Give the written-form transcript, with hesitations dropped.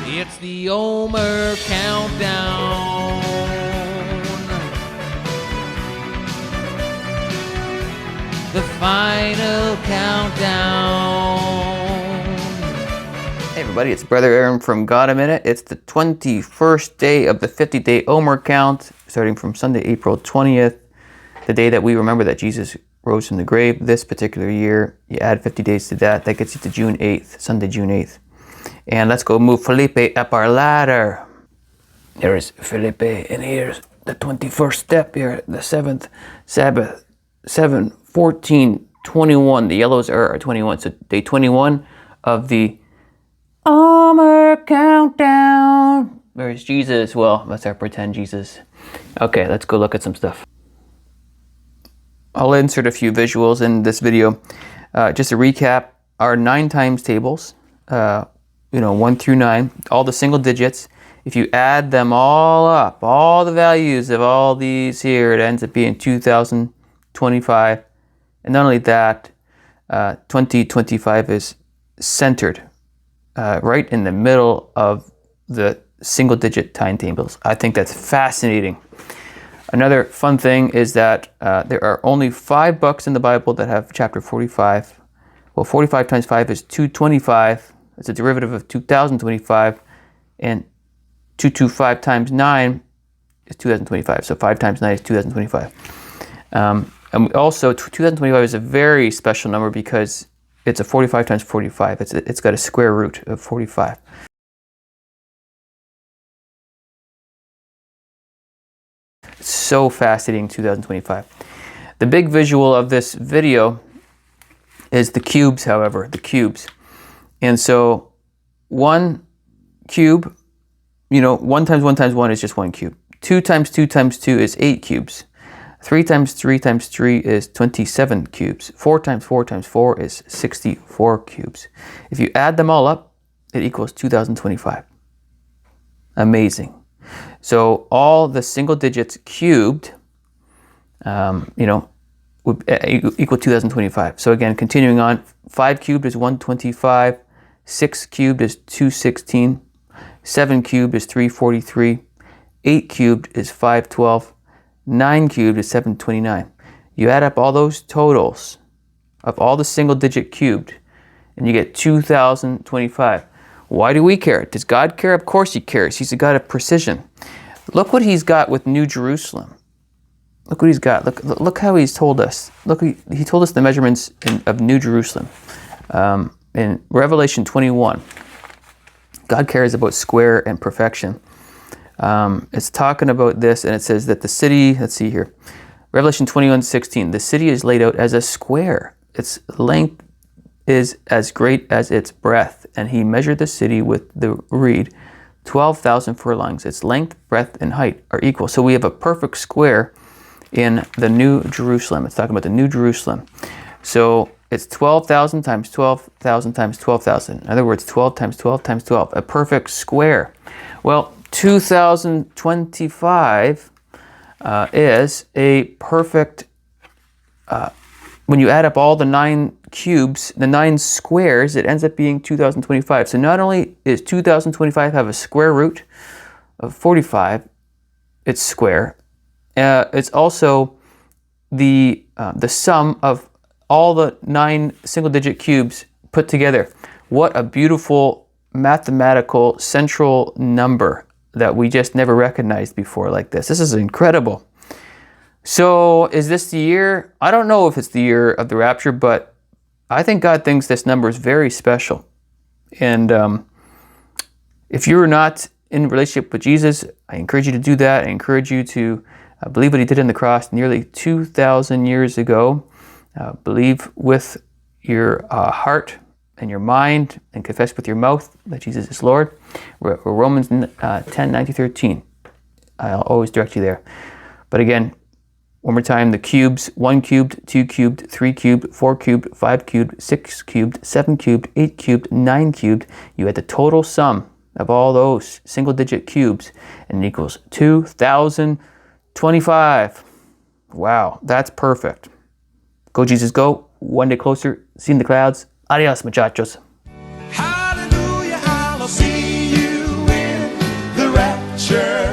It's the Omer Countdown. The final countdown. Hey everybody, it's Brother Aaron from God a Minute. It's the 21st day of the 50-day Omer count, starting from Sunday, April 20th, the day that we remember that Jesus rose from the grave this particular year. You add 50 days to that, that gets you to June 8th, Sunday, June 8th. And let's go move Felipe up our ladder. There is Felipe, and here's the 21st step here, the 7th Sabbath, 7, 14, 21. The yellows are 21. So day 21 of the Omer countdown. Where's Jesus? Well, that's our pretend Jesus. Okay, let's go look at some stuff. I'll insert a few visuals in this video. Just to recap, our 9 times tables, 1 through 9, all the single digits. If you add them all up, all the values of all these here, it ends up being 2025. And not only that, 2025 is centered right in the middle of the single digit timetables. I think that's fascinating. Another fun thing is that there are only 5 books in the Bible that have chapter 45. Well, 45 times 5 is 225. It's a derivative of 2025. And 225 times 9 is 2025. So 5 times 9 is 2025. And also, 2025 is a very special number because it's a 45 times 45. It's got a square root of 45. It's so fascinating, 2025. The big visual of this video is the cubes, however, the cubes. And so 1 cube, 1 times 1 times 1 is just 1 cube. 2 times 2 times 2 is 8 cubes. 3 times 3 times 3 is 27 cubes. 4 times 4 times 4 is 64 cubes. If you add them all up, it equals 2025. Amazing. So all the single digits cubed, would equal 2025. So again, continuing on, 5 cubed is 125, 6 cubed is 216, 7 cubed is 343, 8 cubed is 512, 9 cubed is 729. You add up all those totals of all the single digit cubed, and you get 2025. Why do we care? Does God care? Of course he cares. He's a God of precision. Look what he's got with New Jerusalem. Look what he's got. Look how he's told us. Look, he told us the measurements of New Jerusalem. In Revelation 21, God cares about square and perfection. It's talking about this, and it says that the city, let's see here, Revelation 21:16, the city is laid out as a square. Its length is as great as its breadth, and he measured the city with the reed, 12,000 furlongs. Its length, breadth, and height are equal. So we have a perfect square in the New Jerusalem. It's talking about the New Jerusalem. So it's 12,000 times 12,000 times 12,000. In other words, 12 times 12 times 12, a perfect square. Well, 2025 is a perfect, when you add up all the 9 cubes, the 9 squares, it ends up being 2025. So not only is 2025 have a square root of 45, it's square, it's also the sum of all the 9 single-digit cubes put together. What a beautiful mathematical central number that we just never recognized before like this. This is incredible. So is this the year? I don't know if it's the year of the rapture, but I think God thinks this number is very special. And if you're not in relationship with Jesus, I encourage you to do that. I encourage you to believe what he did on the cross nearly 2,000 years ago. Believe with your heart and your mind and confess with your mouth that Jesus is Lord. Romans 10, 9 to 13. I'll always direct you there. But again, one more time, the cubes: 1 cubed, 2 cubed, 3 cubed, 4 cubed, 5 cubed, 6 cubed, 7 cubed, 8 cubed, 9 cubed. You add the total sum of all those single digit cubes and it equals 2025. Wow, that's perfect. Go Jesus, go. One day closer. See you in the clouds. Adios, muchachos. Hallelujah, I'll see you rapture.